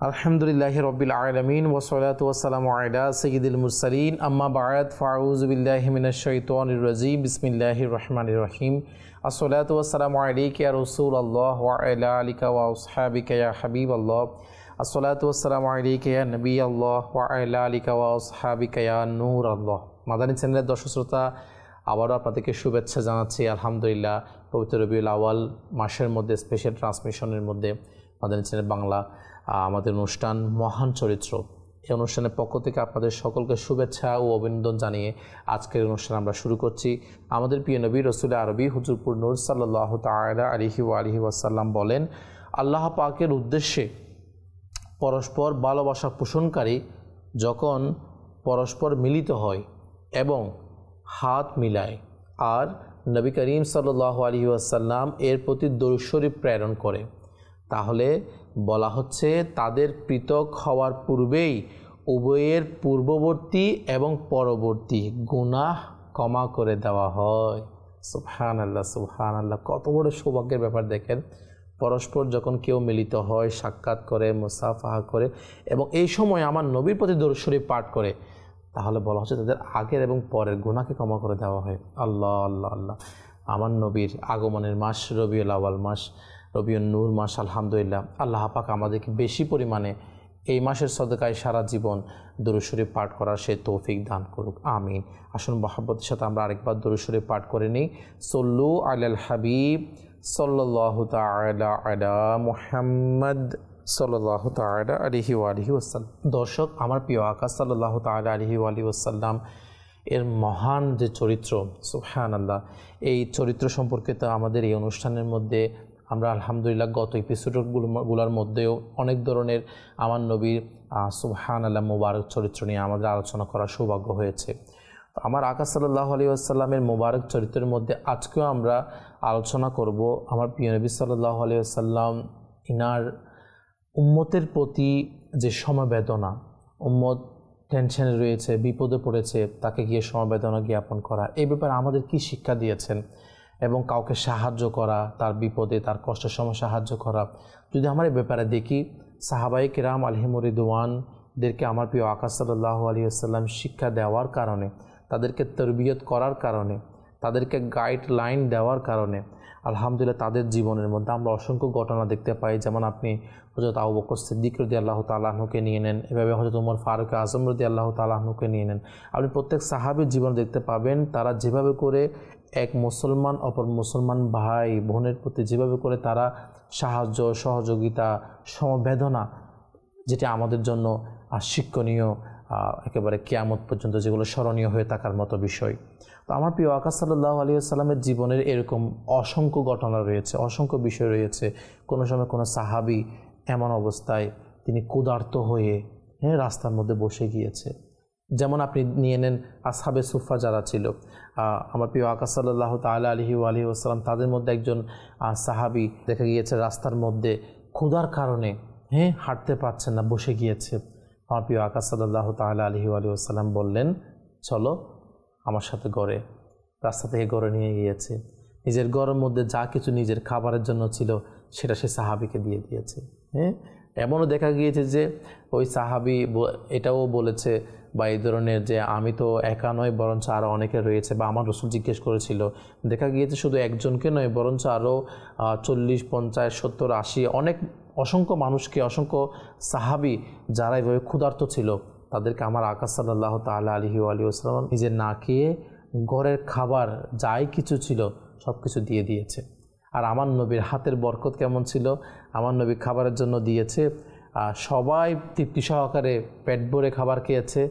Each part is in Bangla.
আলহামদুলিল্লাহি রাব্বিল আলামিন ওয়াসসালাতু ওয়াসসালামু আলা সাইয়্যিদিল মুরসালিন আম্মা বা'দ ফাউযু বিল্লাহি মিনাশ শাইতানির রাজীম বিসমিল্লাহির রহমানির রহিম আসসালাতু ওয়াসসালামু আলাইকা ইয়া রাসূলুল্লাহ ওয়া আলা আলিকা ওয়া আসহাবিকা ইয়া হাবিবাল্লাহ আসসালাতু ওয়াসসালামু আলাইকা ইয়া নবিয়াল্লাহ ওয়া আলা আলিকা ওয়া আসহাবিকা ইয়া নূরাল্লাহ। মাদানী চ্যানেলের দর্শক শ্রোতা, আবারও আপনাদেরকে শুভেচ্ছা জানাচ্ছি। আলহামদুলিল্লাহ, পবিত্র রবিউল আউয়াল মাসের মধ্যে স্পেশাল ট্রান্সমিশনের মধ্যে মাদানী চ্যানেল বাংলা আমাদের অনুষ্ঠান মহান চরিত্র, এই অনুষ্ঠানের পক্ষ থেকে আপনাদের সকলকে শুভেচ্ছা ও অভিনন্দন জানিয়ে আজকের অনুষ্ঠান আমরা শুরু করছি। আমাদের প্রিয় নবী রসুল আরবি হুজুরপুর নূর সাল্লাল্লাহু তাআলা আলাইহি ওয়া আলিহি ওয়াসাল্লাম বলেন, আল্লাহ পাকের উদ্দেশ্যে পরস্পর ভালোবাসা পোষণকারী যখন পরস্পর মিলিত হয় এবং হাত মিলায় আর নবী করিম সাল্লাল্লাহু আলাইহি ওয়াসাল্লাম এর প্রতি দরুদ শরীফ প্রেরণ করে, তাহলে বলা হচ্ছে তাদের পৃথক হওয়ার পূর্বেই উভয়ের পূর্ববর্তী এবং পরবর্তী গুনাহ ক্ষমা করে দেওয়া হয়। সুবহানাল্লাহ, সুবহানাল্লাহ, কত বড় সৌভাগ্যের ব্যাপার দেখেন। পরস্পর যখন কেউ মিলিত হয়, সাক্ষাৎ করে, মুসাফাহা করে এবং এই সময় আমার নবীর প্রতি দরুদ শরীফ পাঠ করে, তাহলে বলা হচ্ছে তাদের আগের এবং পরের গুনাহকে ক্ষমা করে দেওয়া হয়। আল্লাহ আল্লাহ আল্লাহ। আমার নবীর আগমনের মাস রবিউল আউয়াল মাস, রবিউন নূর মাস। আলহামদুলিল্লাহ, আল্লাহ পাক আমাদেরকে বেশি পরিমাণে এই মাসের সদকায় সারা জীবন দরুদ শরীফ পাঠ করার সে তৌফিক দান করুক, আমিন। আসুন মহব্বতের সাথে আমরা আরেকবার দরুদ শরীফ পাঠ করে নিই। সল্লু আলাল হাবিব সাল্লাল্লাহু তাআলা আলা মুহাম্মদ সাল্লাল্লাহু তাআলা আলাইহি ওয়া আলিহি ওয়াসাল্লাম। দর্শক, আমার প্রিয় আকা সাল্লাল্লাহু তাআলা আলাইহি ওয়া আলিহি ওয়াসাল্লাম এর মহান যে চরিত্র, সুবহানাল্লাহ, এই চরিত্র সম্পর্কে তো আমাদের এই অনুষ্ঠানের মধ্যে আমরা আলহামদুলিল্লাহ গত এপিসোডগুলোর মধ্যেও অনেক ধরনের আমার নবীর সুবহানাল্লাহ মোবারক চরিত্র নিয়ে আমাদের আলোচনা করার সৌভাগ্য হয়েছে। তো আমার আকা সাল্লাল্লাহু আলাইহি ওয়াসাল্লামের মোবারক চরিত্রের মধ্যে আজকেও আমরা আলোচনা করব আমার প্রিয় নবী সাল্লাল্লাহু আলাইহি ওয়াসাল্লাম ইনার উম্মতের প্রতি যে সমবেদনা, উম্মত টেনশনে রয়েছে, বিপদে পড়েছে, তাকে গিয়ে সমবেদনা জ্ঞাপন করা, এই ব্যাপারে আমাদের কি শিক্ষা দিয়েছেন এবং কাউকে সাহায্য করা, তার বিপদে তার কষ্টের সময় সাহায্য করা। যদি আমার এই ব্যাপারে দেখি, সাহাবায়ে কেরাম আলাইহিমুর রিদওয়ানদেরকে আমার প্রিয় আকা সাল্লাল্লাহু আলাইহি ওয়াসাল্লাম শিক্ষা দেওয়ার কারণে, তাদেরকে তরবিয়ত করার কারণে, তাদেরকে গাইডলাইন দেওয়ার কারণে আলহামদুলিল্লাহ তাদের জীবনের মধ্যে আমরা অসংখ্য ঘটনা দেখতে পাই। যেমন আপনি হযরত আবু বকর সিদ্দিক রাদিয়াল্লাহু তাআলা আনহুকে নিয়ে নেন, এভাবে হযরত ওমর ফারুক আযম রাদিয়াল্লাহু তাআলা আনহুকে নিয়ে নেন। আপনি প্রত্যেক সাহাবীর জীবন দেখতে পাবেন, তারা যেভাবে করে এক মুসলমান অপর মুসলমান ভাই বোনের প্রতি যেভাবে করে তারা সাহায্য, সহযোগিতা, সমবেদনা, যেটা আমাদের জন্য শিক্ষণীয়, একেবারে কিয়ামত পর্যন্ত যেগুলো স্মরণীয় হয়ে থাকার মতো বিষয়। তো আমার প্রিয় আকা সাল্লাল্লাহু আলাইহি ওয়াসাল্লামের জীবনের এরকম অসংখ্য ঘটনা রয়েছে, অসংখ্য বিষয় রয়েছে। কোনো সময় কোনো সাহাবী এমন অবস্থায় তিনি ক্ষুধার্ত হয়ে রাস্তার মধ্যে বসে গিয়েছে। যেমন আপনি নিয়ে নেন আসহাবে সুফা যারা ছিল, আমার প্রিয় আকা সাল্লাল্লাহু তাআলা আলাইহি ওয়া আলিহি ওয়াসাল্লাম, তাদের মধ্যে একজন সাহাবী দেখা গিয়েছে রাস্তার মধ্যে ক্ষুধার কারণে হাঁটতে পারছেন না, বসে গিয়েছে। আমার প্রিয় আকা সাল্লাল্লাহু তাআলা আলাইহি ওয়া আলিহি ওয়াসাল্লাম বললেন, চলো আমার সাথে ঘরে। রাস্তা থেকে ঘরে নিয়ে গিয়েছে, নিজের ঘরের মধ্যে যা কিছু নিজের খাবারের জন্য ছিল সেটা সে সাহাবীকে দিয়ে দিয়েছে। এমনও দেখা গিয়েছে যে ওই সাহাবী এটাও বলেছে বা এই ধরনের যে আমি তো একা নয়, বরঞ্চ আরও অনেকে রয়েছে, বা আমার রাসূল জিজ্ঞেস করেছিল, দেখা গিয়েছে শুধু একজনকে নয়, বরঞ্চ আরও 40, 50, 70, 80 অসংখ্য মানুষকে, অসংখ্য সাহাবী যারা এভাবে ক্ষুধার্ত ছিল, তাদেরকে আমার আকা সাল্লাল্লাহু তাআলা আলাইহি ওয়া আলিহি ওয়াসাল্লাম নিজে না খেয়ে ঘরের খাবার যাই কিছু ছিল সব কিছু দিয়ে দিয়েছে। আর আমার নবীর হাতের বরকত কেমন ছিল, আমার নবী খাবারের জন্য দিয়েছে, সবাই তৃপ্তি সহকারে পেট ভরে খাবার খেয়েছে,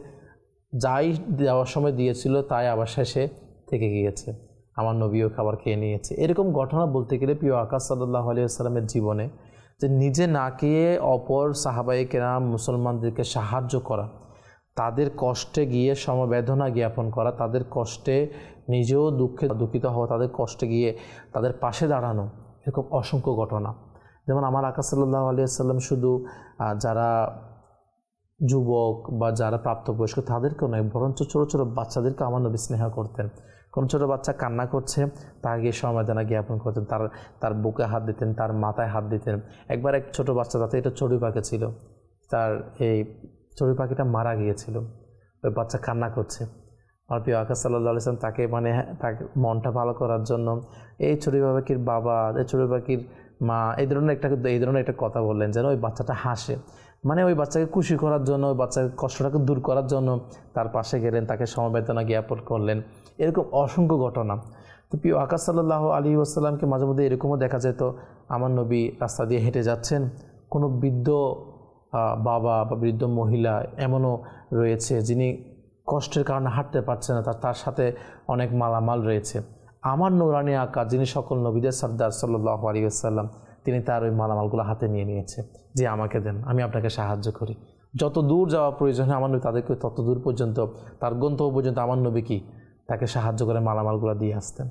যাই দেওয়ার সময় দিয়েছিল তাই আবার শেষে থেকে গিয়েছে, আমার নবীও খাবার খেয়ে নিয়েছে। এরকম ঘটনা বলতে গেলে প্রিয় আকা সাল্লাল্লাহু আলাইহি ওয়াসাল্লামের জীবনে, যে নিজে না খেয়ে অপর সাহাবায়ে কেরাম মুসলমানদেরকে সাহায্য করা, তাদের কষ্টে গিয়ে সমবেদনা জ্ঞাপন করা, তাদের কষ্টে নিজেও দুঃখিত হওয়া, তাদের কষ্টে গিয়ে তাদের পাশে দাঁড়ানো, এরকম অসংখ্য ঘটনা। যেমন আমার আকা সাল্লাল্লাহু আলাইহি ওয়াসাল্লাম শুধু যারা যুবক বা যারা প্রাপ্তবয়স্ক তাদেরকেও নয়, বরঞ্চ ছোটো ছোটো বাচ্চাদেরকে আমার নবী স্নেহ করতেন। কোনো ছোটো বাচ্চা কান্না করছে, তাকে গিয়ে সমবেদনা জ্ঞাপন করতেন, তার বুকে হাত দিতেন, তার মাথায় হাত দিতেন। একবার এক ছোটো বাচ্চা, তাতে এটা চড়ুই পাখি ছিল, তার এই চড়ুই পাখিটা মারা গিয়েছিল, ওই বাচ্চা কান্না করছে। আমার প্রিয় আকা সাল্লাল্লাহু আলাইহি ওয়াসাল্লাম তাকে তাকে মনটা ভালো করার জন্য এই চড়ুই পাখির বাবা, এই চড়ুই পাখির মা এই ধরনের একটা কথা বললেন যেন ওই বাচ্চাটা হাসে। ওই বাচ্চাকে খুশি করার জন্য, ওই বাচ্চাকে কষ্টটাকে দূর করার জন্য তার পাশে গেলেন, তাকে সমবেদনা জ্ঞাপন করলেন। এরকম অসংখ্য ঘটনা। তো প্রিয় আকা সাল্লাল্লাহু আলাইহি ওয়াসাল্লামকে মাঝে মধ্যে এরকমও দেখা যেত, আমার নবী রাস্তা দিয়ে হেঁটে যাচ্ছেন, কোনো বৃদ্ধ বাবা বা বৃদ্ধ মহিলা এমনও রয়েছে যিনি কষ্টের কারণে হাঁটতে পারছে না, তার সাথে অনেক মালামাল রয়েছে। আমার নূরানি আকা, যিনি সকল নবীদের সর্দার সাল্লাল্লাহু আলাইহি ওয়াসাল্লাম, তিনি তার ওই মালামালগুলো হাতে নিয়েছে, যে আমাকে দেন, আমি আপনাকে সাহায্য করি। যত দূর যাওয়া প্রয়োজন হয় আমার নবী তাদেরকে তত দূর পর্যন্ত, তার গন্তব্য পর্যন্ত আমার নবী কি তাকে সাহায্য করে মালামালগুলো দিয়ে আসতেন।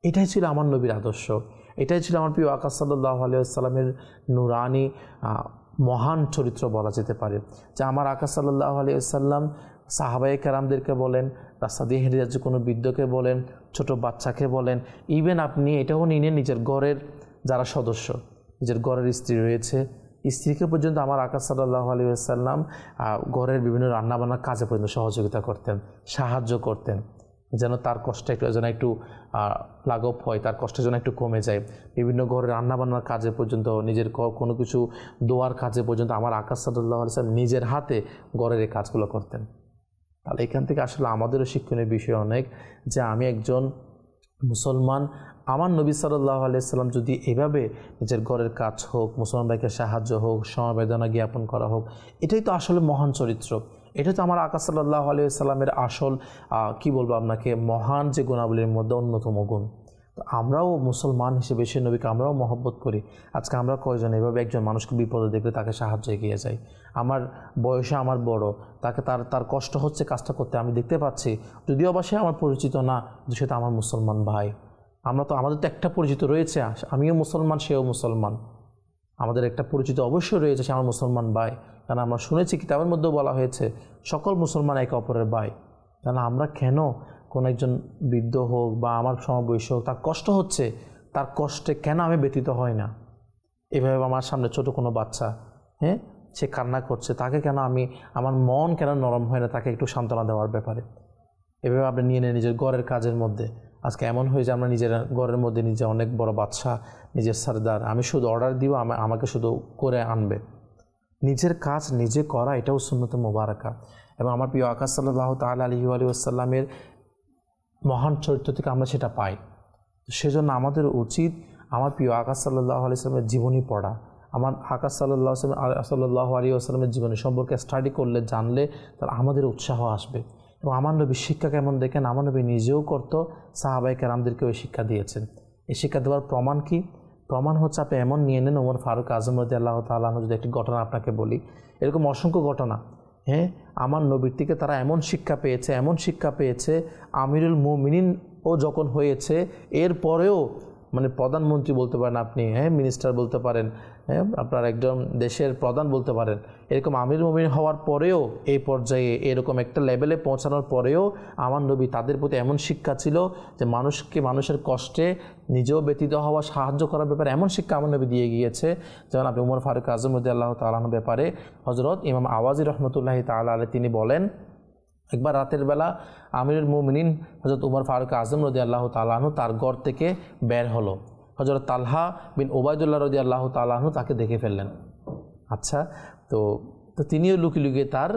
এটাই ছিল আমার নবীর আদর্শ, এটাই ছিল আমার প্রিয় আকা সাল্লাল্লাহু আলাইহি ওয়াসাল্লামের নূরানি মহান চরিত্র বলা যেতে পারে। যে আমার আকা সাল্লাল্লাহু আলাইহি ওয়াসাল্লাম সাহাবায়ে কেরামদেরকে বলেন, রাস্তা দিয়ে হেঁটে যাচ্ছে কোনো বৃদ্ধকে বলেন, ছোট বাচ্চাকে বলেন, ইভেন আপনি এটাও নিয়ে নিজের ঘরের যারা সদস্য, নিজের ঘরের স্ত্রী রয়েছে, স্ত্রীকে পর্যন্ত আমার আকা সাল্লাল্লাহু আলাইহি ওয়াসাল্লাম ঘরের বিভিন্ন রান্নাবান্নার কাজে পর্যন্ত সহযোগিতা করতেন, সাহায্য করতেন, যেন তার কষ্ট একটু লাঘব হয়, তার কষ্টের জন্য একটু কমে যায়। বিভিন্ন ঘরের রান্নাবান্নার কাজে পর্যন্ত, নিজের কোনো কিছু দোয়ার কাজে পর্যন্ত আমার আকা সাল্লাল্লাহু আলাইহি ওয়াসাল্লাম নিজের হাতে ঘরের এই কাজগুলো করতেন। তাহলে এখান থেকে আসলে আমাদেরও শিক্ষণীয় বিষয় অনেক, যে আমি একজন মুসলমান, আমার নবী সাল্লাল্লাহু আলাইহি ওয়াসাল্লাম যদি এভাবে নিজের ঘরের কাজ হোক, মুসলমান ভাইকে সাহায্য হোক, সমবেদনা জ্ঞাপন করা হোক, এটাই তো আসলে মহান চরিত্র। এটা তো আমার আকা সাল্লাল্লাহু আলাইহি ওয়াসাল্লামের আসল কি বলবো আপনাকে, মহান যে গুণাবলীর মধ্যে অন্যতম গুণ। তো আমরাও মুসলমান হিসেবে সে নবীকে আমরাও মহব্বত করি। আজকে আমরা কয়জন এভাবে একজন মানুষকে বিপদে দেখলে তাকে সাহায্য এগিয়ে যাই? আমার বয়সে আমার বড়, তাকে তার কষ্ট হচ্ছে কাজটা করতে, আমি দেখতে পাচ্ছি, যদিও বা সে আমার পরিচিত না, কিন্তু সে তো আমার মুসলমান ভাই। আমাদের তো একটা পরিচিত রয়েছে, আমিও মুসলমান, সেও মুসলমান, আমাদের একটা পরিচিত অবশ্যই রয়েছে, সে আমার মুসলমান ভাই। কারণ আমরা শুনেছি, কিতাবের মধ্যেও বলা হয়েছে সকল মুসলমান একে অপরের ভাই। কারণ আমরা কেন কোনো একজন বৃদ্ধ হোক বা আমার সমবয়সী হোক, তার কষ্ট হচ্ছে, তার কষ্টে কেন আমি ব্যতীত হই না? এভাবে আমার সামনে ছোট কোনো বাচ্চা, সে কান্না করছে, তাকে কেন আমার মন কেন নরম হয় না তাকে একটু সান্ত্বনা দেওয়ার ব্যাপারে? এভাবে আপনি নিয়ে নেন নিজের ঘরের কাজের মধ্যে। আজকে এমন হয়ে যে আমরা নিজের ঘরের মধ্যে নিজে অনেক বড় বাদশা, নিজের সর্দার, আমি শুধু অর্ডার দিব, আমাকে শুধু করে আনবে। নিজের কাজ নিজে করা, এটাও সুন্নত মুবারাকা। এবং আমার প্রিয় আকা সাল্লাল্লাহু তাআলা আলাইহি ওয়াসাল্লামের মহান চরিত্র থেকে আমরা সেটা পাই। সেজন্য আমাদের উচিত আমার প্রিয় আকা সাল্লাল্লাহু আলাইহি ওয়াসাল্লামের জীবনী পড়া, আমার আকা সাল্লাল্লাহু আলাইহি ওয়াসাল্লামের জীবনী সম্পর্কে স্টাডি করলে, জানলে তার আমাদের উৎসাহ আসবে। এবং আমার নবী শিক্ষা কেমন দেখেন, আমার নবী নিজেও করতো, সাহাবায়ে কেরামদেরকে ওই শিক্ষা দিয়েছেন। এই শিক্ষা দেওয়ার প্রমাণ কি? প্রমাণ হচ্ছে, আপনি এমন নিয়ে নেন ওমর ফারুক আজম রাদিয়াল্লাহু তাআলা আনহু, যদি একটি ঘটনা আপনাকে বলি, এরকম অসংখ্য ঘটনা। আমার নবীর থেকে তারা এমন শিক্ষা পেয়েছে, আমিরুল মুমিনিনও যখন হয়েছে, এরপরেও প্রধানমন্ত্রী বলতে পারেন আপনি, মিনিস্টার বলতে পারেন, আপনার একজন দেশের প্রধান বলতে পারেন, এরকম আমিরুল মুমিনিন হওয়ার পরেও, এই পর্যায়ে এরকম একটা লেভেলে পৌঁছানোর পরেও আমার নবী, তাদের প্রতি এমন শিক্ষা ছিল যে মানুষের কষ্টে নিজেও ব্যতীত হওয়া, সাহায্য করার ব্যাপারে এমন শিক্ষা আমার নবী দিয়ে গিয়েছে। যেমন আপনি উমর ফারুক আজম রাদিয়াল্লাহু তাআলা আনহুর ব্যাপারে হযরত ইমাম আওয়াজি রাহমাতুল্লাহি তাআলা আলাইহি তিনি বলেন, একবার রাতের বেলা আমিরুল মুমিনিন হযরত উমর ফারুক আজম রাদিয়াল্লাহু তাআলা আনহু তার ঘর থেকে বের হলো। হযরত তালহা বিন উবাইদুল্লাহ রাদিয়াল্লাহু তাআলা আনহু তাকে দেখে ফেললেন। আচ্ছা, তো তিনিও লুকিয়ে লুকিয়ে তার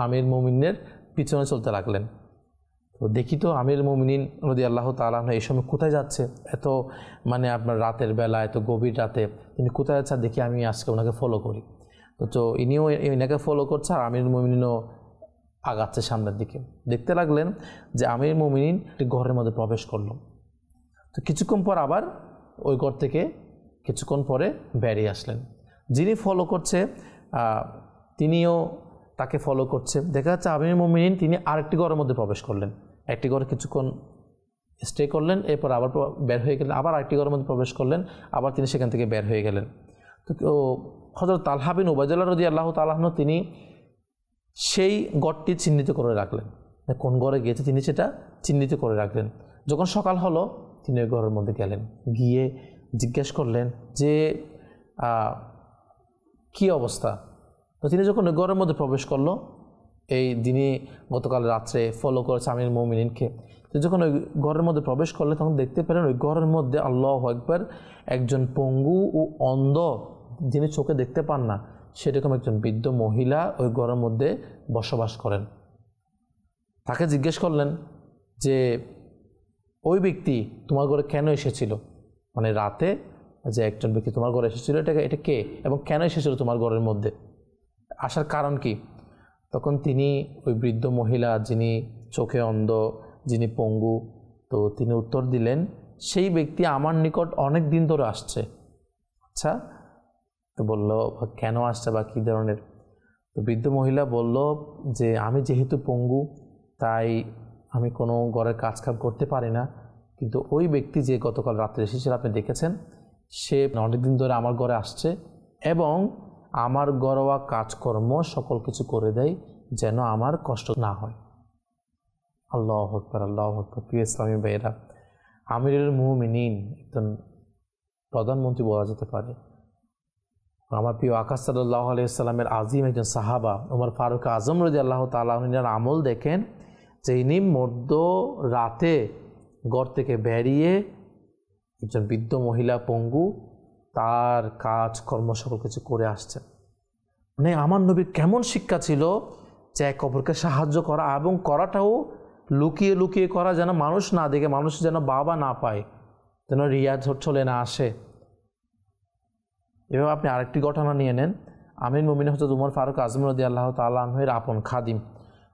আমির মুমিনের পিছনে চলতে লাগলেন। তো দেখি তো আমিরুল মুমিনিন রাদিয়াল্লাহু তাআলা আনহু এই সময় কোথায় যাচ্ছে, এত আপনার রাতের বেলা, এত গভীর রাতে তিনি কোথায় যাচ্ছে, দেখি আমি আজকে ওনাকে ফলো করি। তো ইনিও এনাকে ফলো করছে, আর আমিরুল মুমিনিনও আগাচ্ছে সামনের দিকে। দেখতে লাগলেন যে আমিরুল মুমিনিন একটি ঘরের মধ্যে প্রবেশ করলো। তো কিছুক্ষণ পর আবার ওই ঘর থেকে কিছুক্ষণ পরে বেরিয়ে আসলেন। যিনি ফলো করছে তিনিও তাকে ফলো করছে। দেখা যাচ্ছে আমিরুল মুমিনিন তিনি আরেকটি ঘরের মধ্যে প্রবেশ করলেন, একটি ঘরে কিছুক্ষণ স্টে করলেন, এরপর আবার বের হয়ে গেলেন, আবার আরেকটি ঘরের মধ্যে প্রবেশ করলেন, আবার তিনি সেখান থেকে বের হয়ে গেলেন। তো হযরত তালহা বিন উবাইদুল্লাহ রাদিয়াল্লাহু তাআলা আনহু তিনি সেই ঘরটি চিহ্নিত করে রাখলেন, কোন ঘরে গিয়েছে তিনি সেটা চিহ্নিত করে রাখলেন। যখন সকাল হলো তিনি ওই ঘরের মধ্যে গেলেন, গিয়ে জিজ্ঞেস করলেন যে কি অবস্থা, তো তিনি যখন ওই ঘরের মধ্যে প্রবেশ করলো, এই যিনি গতকাল রাত্রে ফলো করেছে আমিরুল মুমিনিনকে, তো যখন ওই ঘরের মধ্যে প্রবেশ করলেন তখন দেখতে পেলেন ওই ঘরের মধ্যে আল্লাহু আকবার একজন পঙ্গু ও অন্ধ, যিনি চোখে দেখতে পান না, সেরকম একজন বৃদ্ধ মহিলা ওই ঘরের মধ্যে বসবাস করেন। তাকে জিজ্ঞেস করলেন যে ওই ব্যক্তি তোমার ঘরে কেন এসেছিল, মানে রাতে যে একজন ব্যক্তি তোমার ঘরে এসেছিল এটা কে এবং কেন এসেছিল তোমার ঘরের মধ্যে, আসার কারণ কি? তখন তিনি ওই বৃদ্ধ মহিলা যিনি চোখে অন্ধ, যিনি পঙ্গু, তো তিনি উত্তর দিলেন সেই ব্যক্তি আমার নিকট অনেক দিন ধরে আসছে। আচ্ছা, তো বলল কেন আসছে বা কী ধরনের? তো বৃদ্ধ মহিলা বলল যে আমি যেহেতু পঙ্গু তাই আমি কোনো ঘরের কাজকাম করতে পারি না, কিন্তু ওই ব্যক্তি যে গতকাল রাত্রে এসেছিল আপনি দেখেছেন, সে অনেকদিন ধরে আমার ঘরে আসছে এবং আমার ঘরোয়া কাজকর্ম সকল কিছু করে দেয় যেন আমার কষ্ট না হয়। আল্লাহু আকবার, আল্লাহু আকবার। প্রিয় ইসলামী ভাইয়েরা, আমিরুল মুমিনিন একজন প্রধানমন্ত্রী বলা যেতে পারে, আমার প্রিয় আকা সাল্লাল্লাহু আলাইহি ওয়াসাল্লামের আজিম একজন সাহাবা ওমর ফারুক আজম রাদিয়াল্লাহু তাআলা আনহুর আমল দেখেন যে ইনি মধ্য রাতে ঘর থেকে বেরিয়ে একজন বৃদ্ধ মহিলা পঙ্গু তার কাজ কর্ম সকল কিছু করে আসছেন। মানে আমার নবীর কেমন শিক্ষা ছিল যে এক অপরকে সাহায্য করা এবং করাটাও লুকিয়ে লুকিয়ে করা, যেন মানুষ না দেখে, মানুষ যেন বাবা না পায়, যেন রিয়া চলে না আসে। এভাবে আপনি আরেকটি ঘটনা নিয়ে নেন, আমিরুল মুমিনিন হযরত উমর ফারুক আজম রাদিয়াল্লাহু তাআলা আনহুর আপন খাদিম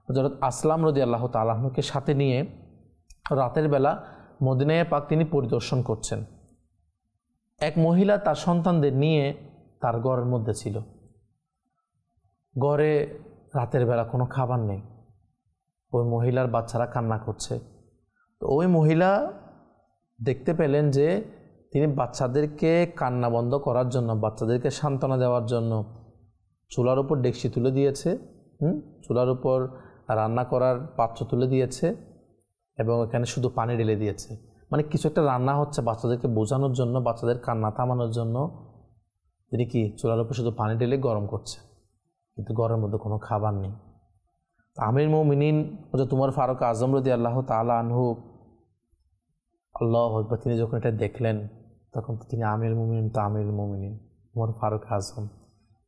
হযরত আসলাম রাদিয়াল্লাহু তাআলা আনহুকে সাথে নিয়ে রাতের বেলা মদিনায়ে পাক তিনি পরিদর্শন করছেন। এক মহিলা তার সন্তানদের নিয়ে তার ঘরের মধ্যে ছিল। ঘরে রাতের বেলা কোনো খাবার নেই, ওই মহিলার বাচ্চারা কান্না করছে। তো ওই মহিলা দেখতে পেলেন যে তিনি বাচ্চাদেরকে কান্না বন্ধ করার জন্য, বাচ্চাদেরকে সান্ত্বনা দেওয়ার জন্য চুলার উপর ডেকচি তুলে দিয়েছে, চুলার উপর রান্না করার পাত্র তুলে দিয়েছে এবং এখানে শুধু পানি ঢেলে দিয়েছে। মানে কিছু একটা রান্না হচ্ছে বাচ্চাদেরকে বোঝানোর জন্য, বাচ্চাদের কান্না থামানোর জন্য তিনি কি চুলার উপর শুধু পানি ঢেলে গরম করছে, কিন্তু ঘরের মধ্যে কোনো খাবার নেই। আমিরুল মুমিনিন হযরত উমর ফারুক আজম রাদিয়াল্লাহু তাআলা আনহু আল্লাহু আকবার, তিনি যখন এটা দেখলেন তখন তিনি আমিরুল মুমিনিন উমর ফারুক আজম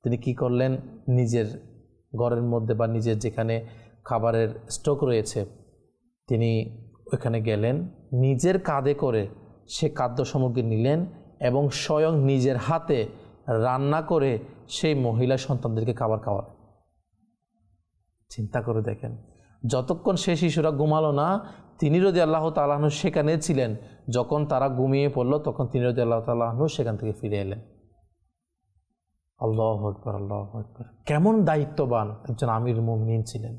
তিনি কি করলেন, নিজের ঘরের মধ্যে বা নিজের যেখানে খাবারের স্টক রয়েছে তিনি ওইখানে গেলেন, নিজের কাঁধে করে সে খাদ্য সামগ্রী নিলেন এবং স্বয়ং নিজের হাতে রান্না করে সেই মহিলা সন্তানদেরকে খাবার খাওয়ালেন। চিন্তা করে দেখেন, যতক্ষণ সে শিশুরা ঘুমালো না তিনি রাদিয়াল্লাহু তাআলা আনহু সেখানে ছিলেন, যখন তারা ঘুমিয়ে পড়ল তখন তিনি রাদিয়াল্লাহু তাআলা আনহু সেখান থেকে ফিরে এলেন। আল্লাহু আকবার, আল্লাহু আকবার। কেমন দায়িত্ববান একজন আমিরুল মুমিনিন ছিলেন।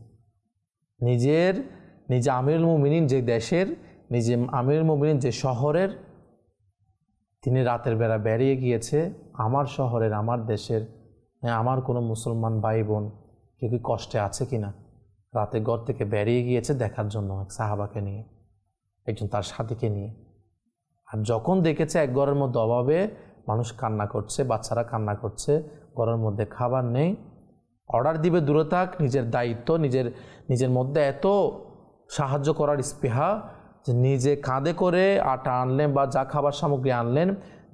নিজে আমিরুল মুমিনিন যে দেশের, নিজে আমিরুল মুমিনিন যে শহরের, তিনি রাতের বেলা বেরিয়ে গিয়েছে আমার শহরের, আমার দেশের, আমার কোনো মুসলমান ভাই বোন কেউ কি কষ্টে আছে কিনা, রাতে ঘর থেকে বেরিয়ে গিয়েছে দেখার জন্য এক সাহাবাকে নিয়ে, একজন তার সাথীকে নিয়ে। আর যখন দেখেছে এক ঘরের মধ্যে অভাবে মানুষ কান্না করছে, বাচ্চারা কান্না করছে, ঘরের মধ্যে খাবার নেই, অর্ডার দিবে দূরে থাক, নিজের দায়িত্ব, নিজের মধ্যে এত সাহায্য করার স্পৃহা যে নিজে কাঁধে করে আটা আনলেন বা যা খাবার সামগ্রী আনলেন,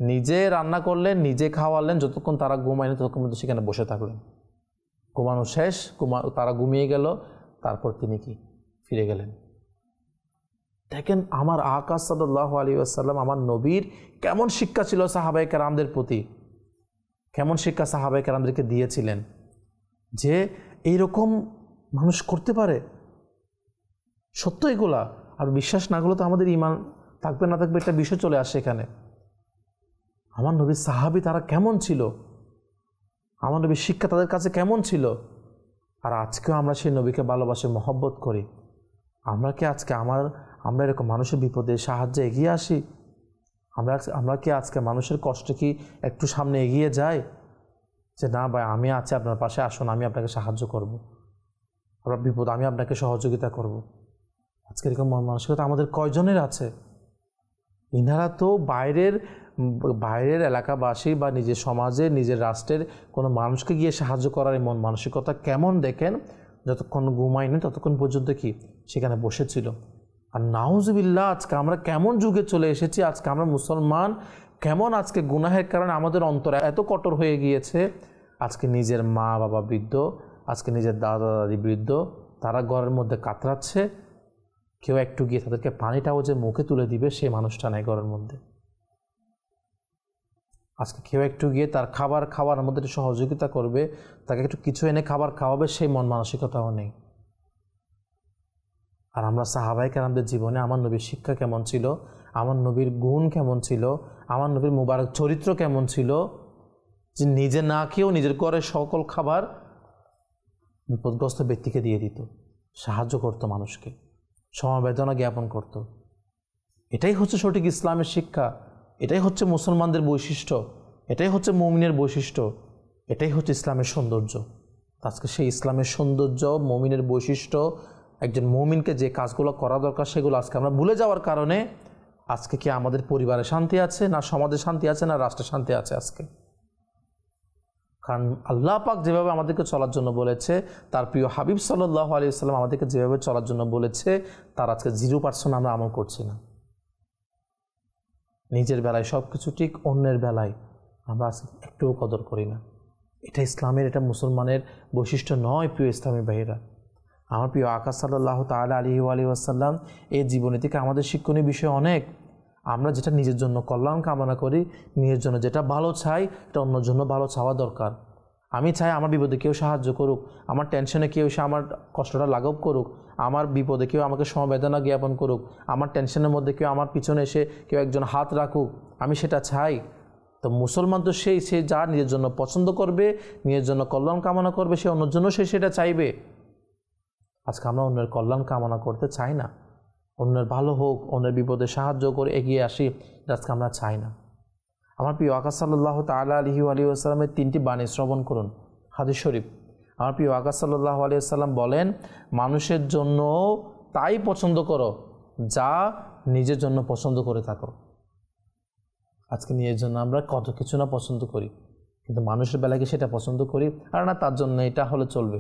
নিজে রান্না করলেন, নিজে খাওয়ালেন, যতক্ষণ তারা ঘুমায়নি ততক্ষণ মধ্যে সেখানে বসে থাকলেন। ঘুমানো শেষ, তারা ঘুমিয়ে গেল, তারপর তিনি কি ফিরে গেলেন। দেখেন আমার আকা সাল্লাল্লাহু আলাইহি ওয়াসাল্লাম, আমার নবীর কেমন শিক্ষা ছিল সাহাবায়ে কেরামদের প্রতি, কেমন শিক্ষা সাহাবায়ে কেরামদেরকে দিয়েছিলেন যে এইরকম মানুষ করতে পারে। সত্য এগুলা, আর বিশ্বাস না করলে তো আমাদের ঈমান থাকবে না থাকবে একটা বিষয় চলে আসে এখানে। আমার নবীর সাহাবী তারা কেমন ছিল, আমার নবীর শিক্ষা তাদের কাছে কেমন ছিল। আর আজকেও আমরা সেই নবীকে ভালোবাসি, মহব্বত করি। আমরা কি আজকে আমরা এরকম মানুষের বিপদে সাহায্যে এগিয়ে আসি? আমরা কি আজকে মানুষের কষ্টে কি একটু সামনে এগিয়ে যাই যে না ভাই আমি আছি আপনার পাশে, আসুন আমি আপনাকে সাহায্য করব, আপনার বিপদ আমি আপনাকে সহযোগিতা করব। আজকে এরকম মানসিকতা আমাদের কয়জনের আছে? ইনারা তো বাইরের বাইরের এলাকাবাসী বা নিজের সমাজে নিজের রাষ্ট্রের কোনো মানুষকে গিয়ে সাহায্য করার মন মানসিকতা কেমন দেখেন, যতক্ষণ ঘুমায়নি ততক্ষণ পর্যন্ত কি সেখানে বসেছিল। আর নাউজুবিল্লাহ, আজকে আমরা কেমন যুগে চলে এসেছি, আজকে আমরা মুসলমান কেমন আজকে গুনাহের কারণে আমাদের অন্তর এত কঠোর হয়ে গিয়েছে। আজকে নিজের মা বাবা বৃদ্ধ, আজকে নিজের দাদা দাদি বৃদ্ধ, তারা ঘরের মধ্যে কাতরাচ্ছে, কেউ একটু গিয়ে তাদেরকে পানিটাও যে মুখে তুলে দিবে সেই মানুষটা নেই ঘরের মধ্যে। আজকে কেউ একটু গিয়ে তার খাবার খাওয়ার মধ্যে একটু সহযোগিতা করবে, তাকে একটু কিছু এনে খাবার খাওয়াবে, সেই মন মানসিকতাও নেই। আর আমরা সাহাবায়ে কেরামদের জীবনে আমার নবীর শিক্ষা কেমন ছিল, আমার নবীর গুণ কেমন ছিল, আমার নবীর মুবারক চরিত্র কেমন ছিল, যে নিজে না খেয়েও নিজের ঘরের সকল খাবার বিপদগ্রস্ত ব্যক্তিকে দিয়ে দিত, সাহায্য করত, মানুষকে সমবেদনা জ্ঞাপন করত। এটাই হচ্ছে সঠিক ইসলামের শিক্ষা, এটাই হচ্ছে মুসলমানদের বৈশিষ্ট্য, এটাই হচ্ছে মুমিনের বৈশিষ্ট্য, এটাই হচ্ছে ইসলামের সৌন্দর্য। আজকে সেই ইসলামের সৌন্দর্য, মুমিনের বৈশিষ্ট্য, একজন মুমিনকে যে কাজগুলো করা দরকার সেগুলো আজকে আমরা ভুলে যাওয়ার কারণে আজকে কি আমাদের পরিবারে শান্তি আছে, না সমাজে শান্তি আছে, না রাষ্ট্রে শান্তি আছে আজকে। কারণ আল্লাহ পাক যেভাবে আমাদেরকে চলার জন্য বলেছে, তার প্রিয় হাবিব সাল্লাল্লাহু আলাইহি ওয়াসাল্লাম আমাদেরকে যেভাবে চলার জন্য বলেছে, তার আজকে 0% আমরা আমল করছি না। নিজের বেলায় সব কিছু ঠিক, অন্যের বেলায় আমরা আজকে একটুও কদর করি না। এটা ইসলামের, এটা মুসলমানের বৈশিষ্ট্য নয়। প্রিয় ইসলামী ভাইয়েরা, আমার প্রিয় আকা সাল্লাল্লাহু তাআলা আলাইহি ওয়াসাল্লাম এই জীবনী থেকে আমাদের শিক্ষণীয় বিষয় অনেক। আমরা যেটা নিজের জন্য কল্যাণ কামনা করি, নিজের জন্য যেটা ভালো চাই, এটা অন্যের জন্য ভালো চাওয়া দরকার। আমি চাই আমার বিপদে কেউ সাহায্য করুক, আমার টেনশনে কেউ এসে আমার কষ্টটা লাঘব করুক, আমার বিপদে কেউ আমাকে সমবেদনা জ্ঞাপন করুক, আমার টেনশনের মধ্যে কেউ আমার পিছনে এসে কেউ একজন হাত রাখুক, আমি সেটা চাই। তো মুসলমান তো সে যা নিজের জন্য পছন্দ করবে, নিজের জন্য কল্যাণ কামনা করবে, সে অন্যের জন্য সে সেটা চাইবে। আজকে আমরা অন্যের কল্যাণ কামনা করতে চাই না, অন্যের ভালো হোক, অন্যের বিপদে সাহায্য করে এগিয়ে আসি, আজকে আমরা চাই না। আমার প্রিয় আকা সাল্লাল্লাহু তাআলা আলাইহি ওয়াসাল্লামের 3টি বাণী শ্রবণ করুন, হাদিস শরীফ। আমার প্রিয় আকা সাল্লাল্লাহু আলাইহি ওয়াসাল্লাম বলেন, মানুষের জন্য তাই পছন্দ করো যা নিজের জন্য পছন্দ করে থাকো। আজকে নিজের জন্য আমরা কত কিছু না পছন্দ করি, কিন্তু মানুষের বেলায় সেটা পছন্দ করি, আর না তার জন্য এটা হলে চলবে,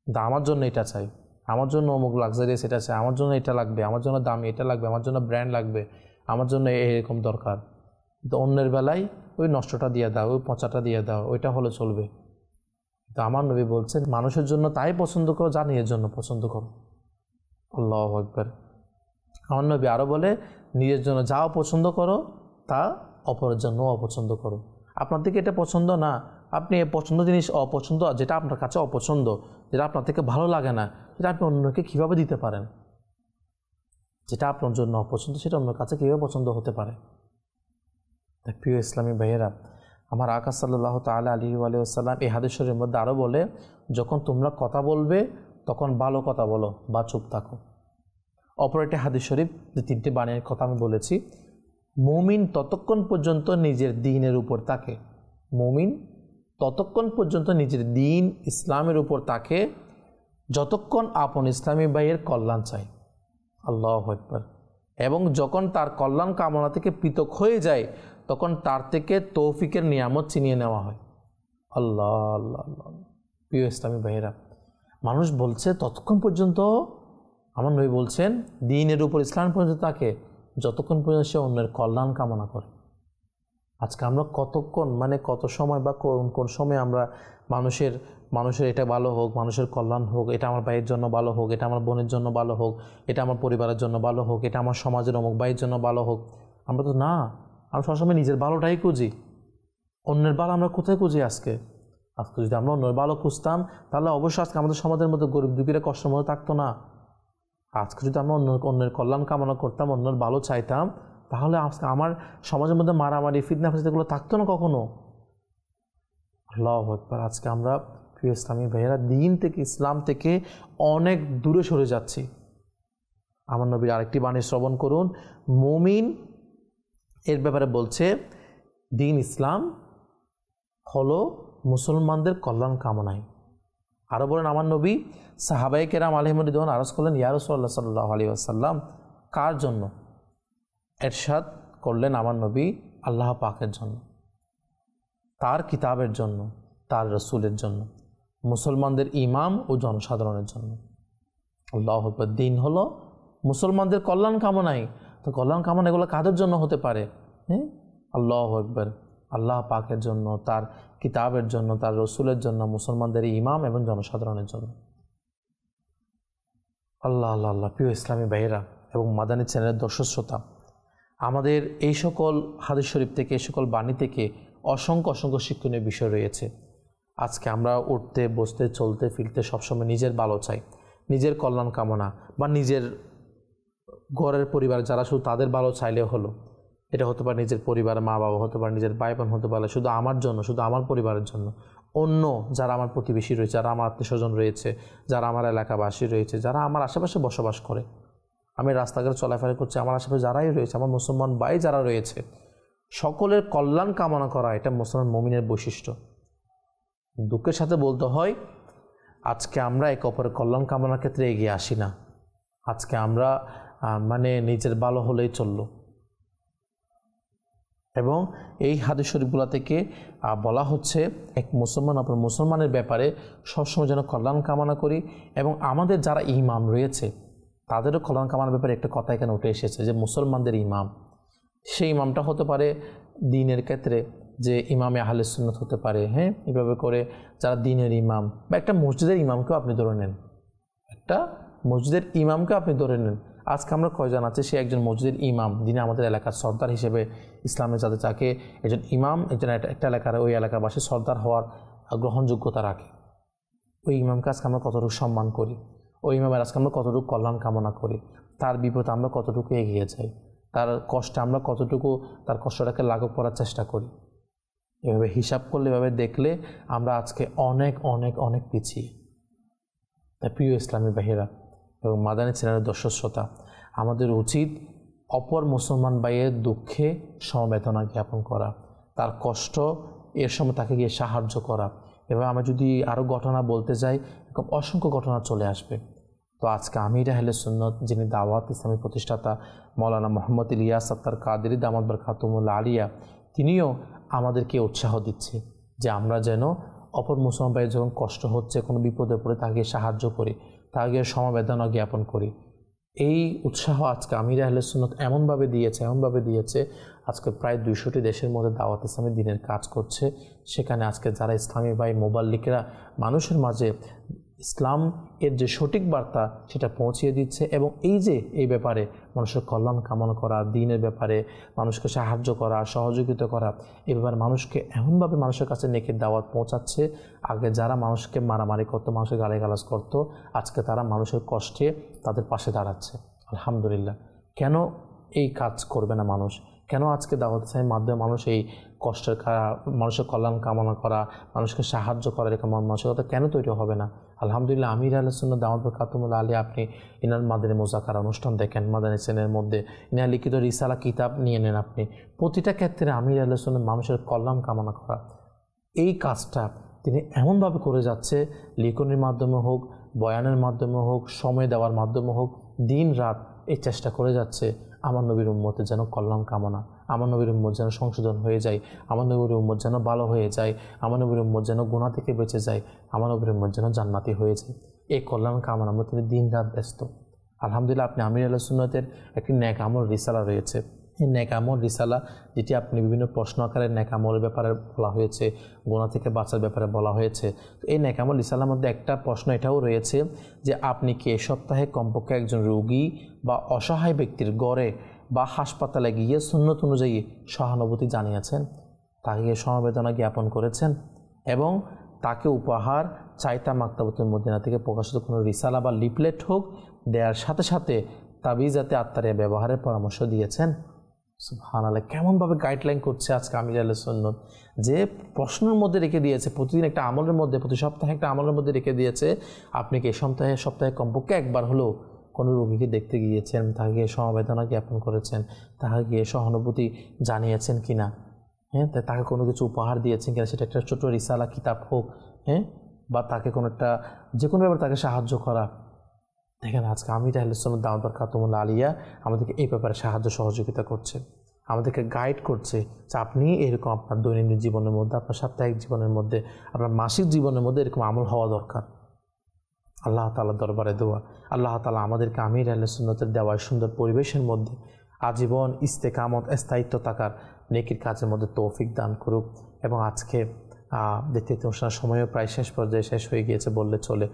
কিন্তু আমার জন্য এটা চাই, আমার জন্য অমুক লাক্সারিয়াস এটা চাই, আমার জন্য এটা লাগবে, আমার জন্য দামি এটা লাগবে, আমার জন্য ব্র্যান্ড লাগবে, আমার জন্য এরকম দরকার। কিন্তু অন্যের বেলায় ওই নষ্টটা দিয়ে দাও, ওই পচাটা দিয়ে দাও, ওইটা হলে চলবে। তো আমার নবী বলছেন, মানুষের জন্য তাই পছন্দ করো যা নিজের জন্য পছন্দ করো। আল্লাহু আকবার। আমার নবী আরও বলে, নিজের জন্য যাও পছন্দ করো তা অপরের জন্য অপছন্দ করো। আপনার থেকে এটা পছন্দ না, আপনি এ পছন্দ জিনিস অপছন্দ, যেটা আপনার কাছে অপছন্দ, যেটা আপনার থেকে ভালো লাগে না, সেটা আপনি অন্যকে কীভাবে দিতে পারেন? যেটা আপনার জন্য অপছন্দ সেটা অন্যের কাছে কীভাবে পছন্দ হতে পারে? তাই প্রিয় ইসলামী ভাইয়েরা, আমার আকা সাল্লাল্লাহু তাআলা আলাইহি ওয়াসাল্লাম এই হাদিস শরীফের মধ্যে আরও বলে, যখন তোমরা কথা বলবে তখন ভালো কথা বলো বা চুপ থাকো। অপর একটি হাদিস শরীফ, যে 3টি বাণীর কথা আমি বলেছি, মুমিন ততক্ষণ পর্যন্ত নিজের দ্বীনের উপর থাকে, মুমিন ততক্ষণ পর্যন্ত নিজের দ্বীন ইসলামের উপর থাকে যতক্ষণ আপন ইসলামী ভাইয়ের কল্যাণ চায়। আল্লাহু আকবার। এবং যখন তার কল্যাণ কামনা থেকে পৃথক হয়ে যায়, তখন তার থেকে তৌফিকের নিয়ামত ছিনিয়ে নেওয়া হয়। আল্লাহ আল্লাহ আল্লাহ। প্রিয় ইসলামী ভাইয়েরা, মানুষ বলছে ততক্ষণ পর্যন্ত, আমার নবী বলছেন, দ্বীনের উপর ইসলাম পর্যন্ত থাকে যতক্ষণ পর্যন্ত সে অন্যের কল্যাণ কামনা করে। আজকে আমরা কতক্ষণ, মানে কত সময় বা কোন সময় আমরা মানুষের এটা ভালো হোক, মানুষের কল্যাণ হোক, এটা আমার ভাইয়ের জন্য ভালো হোক, এটা আমার বোনের জন্য ভালো হোক, এটা আমার পরিবারের জন্য ভালো হোক, এটা আমার সমাজের অমুক ভাইয়ের জন্য ভালো হোক। আমরা তো না, আমরা সবসময় নিজের ভালোটাই খুঁজি, অন্যের ভালো আমরা কোথায় খুঁজি? আজকে যদি আমরা অন্যের ভালো খুঁজতাম, তাহলে অবশ্যই আজকে আমাদের সমাজের মধ্যে গরিব দুঃখীরা কষ্টের মধ্যে থাকতো না। আজকে যদি আমরা অন্যের কল্যাণ কামনা করতাম, অন্যের ভালো চাইতাম, তাহলে আজকে আমার সমাজের মধ্যে মারামারি, ফিতনা ফাসাদ এগুলো থাকতো না কখনো। আল্লাহু আকবার। আজকে আমরা প্রিয় ইসলামী ভাইয়েরা দ্বীন থেকে, ইসলাম থেকে অনেক দূরে সরে যাচ্ছি। আমার নবীর আরেকটি বাণী শ্রবণ করুন, মুমিন এর ব্যাপারে বলছে, দ্বীন ইসলাম হলো মুসলমানদের কল্যাণ কামনায়। আরও বলেন আমার নবী, সাহাবায়ে কেরাম আলাইহিম রিদওয়ান আরজ করলেন, ইয়া রাসূলুল্লাহ সাল্লাল্লাহু আলাইহি ওয়াসাল্লাম, কার জন্য? এরশাদ করলেন আমার নবী, আল্লাহ পাকের জন্য, তার কিতাবের জন্য, তার রসুলের জন্য, মুসলমানদের ইমাম ও জনসাধারণের জন্য। আল্লাহু আকবার। দিন হলো মুসলমানদের কল্যাণ কামনাই। তো কল্যাণ কামনা এগুলো কাদের জন্য হতে পারে? আল্লাহু আকবার। আল্লাহ পাকের জন্য, তার কিতাবের জন্য, তার রসুলের জন্য, মুসলমানদের ইমাম এবং জনসাধারণের জন্য। আল্লাহ আল্লাহ আল্লাহ। প্রিয় ইসলামী ভাইয়েরা এবং মাদানী চ্যানেলের দর্শক শ্রোতা, আমাদের এই সকল হাদিস শরীফ থেকে, এই সকল বাণী থেকে অসংখ্য অসংখ্য শিক্ষণীয় বিষয় রয়েছে। আজকে আমরা উঠতে বসতে চলতে ফিরতে সবসময় নিজের ভালো চাই, নিজের কল্যাণ কামনা, বা নিজের ঘরের পরিবার যারা শুধু তাদের ভালো চাইলেও হলো। এটা হতে পারে নিজের পরিবার, মা বাবা হতে পারে, নিজের ভাই বোন হতে পারে, শুধু আমার জন্য, শুধু আমার পরিবারের জন্য। অন্য যারা আমার প্রতিবেশী রয়েছে, যারা আমার আত্মীয় স্বজন রয়েছে, যারা আমার এলাকাবাসী রয়েছে, যারা আমার আশেপাশে বসবাস করে, আমি রাস্তাঘাটে চলাফেরা করছি, আমার আশেপাশে যারাই রয়েছে, আমার মুসলমান ভাই যারা রয়েছে, সকলের কল্যাণ কামনা করা এটা মুসলমান মুমিনের বৈশিষ্ট্য। দুঃখের সাথে বলতে হয়, আজকে আমরা একে অপরের কল্যাণ কামনার ক্ষেত্রে এগিয়ে আসি না। আজকে আমরা নিজের ভালো হলেই চলল। এবং এই হাদিস শরীফগুলো থেকে বলা হচ্ছে, এক মুসলমান অপর মুসলমানের ব্যাপারে সবসময় যেন কল্যাণ কামনা করি, এবং আমাদের যারা ইমাম রয়েছে তাদেরও কল্যাণ কামনার ব্যাপারে একটা কথা এখানে উঠে এসেছে, যে মুসলমানদের ইমাম, সেই ইমামটা হতে পারে দ্বীনের ক্ষেত্রে যে ইমামে আহলে সুন্নাত হতে পারে। এভাবে করে যারা দ্বীনের ইমাম, বা একটা মসজিদের ইমামকেও আপনি ধরে নেন, একটা মসজিদের ইমামকে আপনি ধরে নেন। আজকে আমরা কয়জন আছে, সে একজন মসজিদের ইমাম, যিনি আমাদের এলাকার সর্দার হিসেবে ইসলামে যাকে একজন ইমাম, একজন একটা এলাকার ওই এলাকাবাসী সর্দার হওয়ার গ্রহণযোগ্যতা রাখে। ওই ইমামকে আজকে আমরা কতটুকু সম্মান করি, ওই ইমামের আজকে আমরা কতটুকু কল্যাণ কামনা করি, তার বিপদে আমরা কতটুকু এগিয়ে যাই, তার কষ্টে আমরা কতটুকু তার কষ্টটাকে লাঘব করার চেষ্টা করি। এভাবে হিসাব করলে, এভাবে দেখলে আমরা আজকে অনেক অনেক অনেক পিছিয়ে। তাই প্রিয় ইসলামী ভাইয়েরা এবং মাদানী চ্যানেলের দর্শক শ্রোতা, আমাদের উচিত অপর মুসলমান ভাইয়ের দুঃখে সমবেদনা জ্ঞাপন করা, তার কষ্ট এর সময় তাকে গিয়ে সাহায্য করা। এবার আমরা যদি আরও ঘটনা বলতে যাই, এরকম অসংখ্য ঘটনা চলে আসবে। তো আজকে আমির আহলে সুন্নাত, যিনি দাওয়াত ইসলামী প্রতিষ্ঠাতা মৌলানা মোহাম্মদ ইলিয়াস আত্তার কাদেরী দামাত বরকাতুহুল আলিয়া, তিনিও আমাদেরকে উৎসাহ দিচ্ছে যে আমরা যেন অপর মুসলমান ভাইয়ের যখন কষ্ট হচ্ছে, কোনো বিপদে পড়ে তাকে সাহায্য করি, তাকে সমবেদনা জ্ঞাপন করি। এই উৎসাহ আজকে আমির আহলে সুন্নাত এমনভাবে দিয়েছে আজকে প্রায় 200টি দেশের মধ্যে দাওয়াত ইসলামী দিনের কাজ করছে। সেখানে আজকে যারা ইসলামী ভাই মোবাল্লিকেরা মানুষের মাঝে ইসলাম এর যে সঠিক বার্তা সেটা পৌঁছিয়ে দিচ্ছে, এবং এই ব্যাপারে মানুষের কল্যাণ কামনা করা, দ্বীনের ব্যাপারে মানুষকে সাহায্য করা, সহযোগিতা করা, এই ব্যাপারে মানুষকে এমনভাবে মানুষের কাছে নেকির দাওয়াত পৌঁছাচ্ছে। আগে যারা মানুষকে মারামারি করতো, মানুষকে গালিগালাজ করতো, আজকে তারা মানুষের কষ্টে তাদের পাশে দাঁড়াচ্ছে। আলহামদুলিল্লাহ। কেন এই কাজ করবে না মানুষ? কেন আজকে দাওয়াত ইসলামের মাধ্যমে মানুষ এই কষ্টের মানুষের কল্যাণ কামনা করা, মানুষকে সাহায্য করা, এরকম মানসিকতা কেন তৈরি হবে না? আলহামদুলিল্লাহ, আমির আহলে সুন্নাত দাওয়াত বরকাতুহুল আলিয়া, আপনি ইনার মাদানী মুযাকারা অনুষ্ঠান দেখেন, মাদানী চ্যানেলের মধ্যে ইনার লিখিত রিসালা কিতাব নিয়ে নেন। আপনি প্রতিটা ক্ষেত্রে আমির আহলে সুন্নাত মানুষের কল্যাণ কামনা করা, এই কাজটা তিনি এমনভাবে করে যাচ্ছে, লিখনের মাধ্যমে হোক, বয়ানের মাধ্যমে হোক, সময় দেওয়ার মাধ্যমে হোক, দিন রাত এই চেষ্টা করে যাচ্ছে আমার নবীর উম্মতের যেন কল্যাণ কামনা, আমার নবীর উম্মত যেন সংশোধন হয়ে যায়, আমার নবীর উম্মত যেন ভালো হয়ে যায়, আমার নবীর উম্মত যেন গুনাহ থেকে বেঁচে যায়, আমার নবীর উম্মত যেন জান্নাতি হয়ে যায়। এই কল্যাণ কামনা আমরা তিনি দিন রাত ব্যস্ত। আলহামদুলিল্লাহ, আপনি আমির আহলে সুন্নাতের একটি নেক আমল রিসালা রয়েছে। এই নেক আমল রিসালা, যেটি আপনি বিভিন্ন প্রশ্ন আকারে নেক আমলের ব্যাপারে বলা হয়েছে, গুনাহ থেকে বাঁচার ব্যাপারে বলা হয়েছে। তো এই নেক আমল রিসালার মধ্যে একটা প্রশ্ন এটাও রয়েছে যে আপনি কি এই সপ্তাহে কমপক্ষে একজন রোগী বা অসহায় ব্যক্তির গড়ে বা হাসপাতালে গিয়ে সুন্নত অনুযায়ী সহানুভূতি জানিয়েছেন, তাকে সমবেদনা জ্ঞাপন করেছেন, এবং তাকে উপহার চাইতা মাকতাবাতুল মদিনা থেকে প্রকাশিত কোনো রিসালা বা লিফলেট হোক দেওয়ার সাথে সাথে তাবিজাতে আত্মারিয়া ব্যবহারের পরামর্শ দিয়েছেন? সুবহানাল্লাহ, কেমনভাবে গাইডলাইন করছে আজকে আমির আহলে সুন্নাত, যে প্রশ্নের মধ্যে রেখে দিয়েছে, প্রতিদিন একটা আমলের মধ্যে, প্রতি সপ্তাহে একটা আমলের মধ্যে রেখে দিয়েছে আপনি কি সপ্তাহে কমপক্ষে একবার হলেও কোনো রোগীকে দেখতে গিয়েছেন, তাকে সমবেদনা জ্ঞাপন করেছেন, তাকে গিয়ে সহানুভূতি জানিয়েছেন কিনা, তাকে কোনো কিছু উপহার দিয়েছেন কিনা, সেটা একটা ছোটো রিসালা কিতাব হোক, বা তাকে কোনো একটা যে কোনো ব্যাপারে তাকে সাহায্য করা। দেখেন আজকে আমির আহলে সুন্নাত দাওয়াত বরকাতুহুল আলিয়া আমাদেরকে এই ব্যাপারে সাহায্য সহযোগিতা করছে। আমাদেরকে গাইড করছে যে আপনি এরকম আপনার দৈনন্দিন জীবনের মধ্যে, আপনার সাপ্তাহিক জীবনের মধ্যে, আপনার মাসিক জীবনের মধ্যে এরকম আমল হওয়া দরকার। আল্লাহ তাআলার দরবারে দোয়া, আল্লাহ তাআলা আমাদেরকে আমির আহলে সুন্নতের দেওয়া সুন্দর পরিবেশের মধ্যে আজীবন ইস্তেকামত, স্থায়িত্ব থাকার নেকির কাজের মধ্যে তৌফিক দান করুক। এবং আজকে দেখতে অনুষ্ঠানের সময়ও প্রায় শেষ পর্যায়ে শেষ হয়ে গিয়েছে বললে চলে।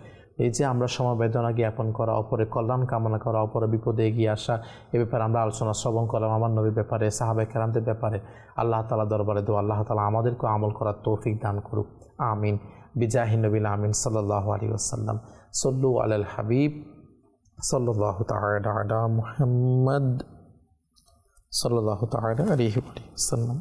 এই যে আমরা সমবেদনা জ্ঞাপন করা, অপরের কল্যাণ কামনা করা, অপরের বিপদে এগিয়ে আসা, এ ব্যাপারে আমরা আলোচনা শ্রবণ করলাম আমার নবীর ব্যাপারে, সাহাবায়ে কেরামদের ব্যাপারে। আল্লাহ তাআলা দরবারে দোয়া, আল্লাহ তাআলা আমাদেরকে আমল করার তৌফিক দান করুক। আমিন বিজাহি নবিল আমিন সাল্লাল্লাহু আলাইহি ওয়াসাল্লাম। সল্লু আলাল হাবিব সাল্লাল্লাহু তাআলা আলা মুহাম্মদ সাল্লাল্লাহু তাআলা আলাইহি ওয়াসাল্লাম।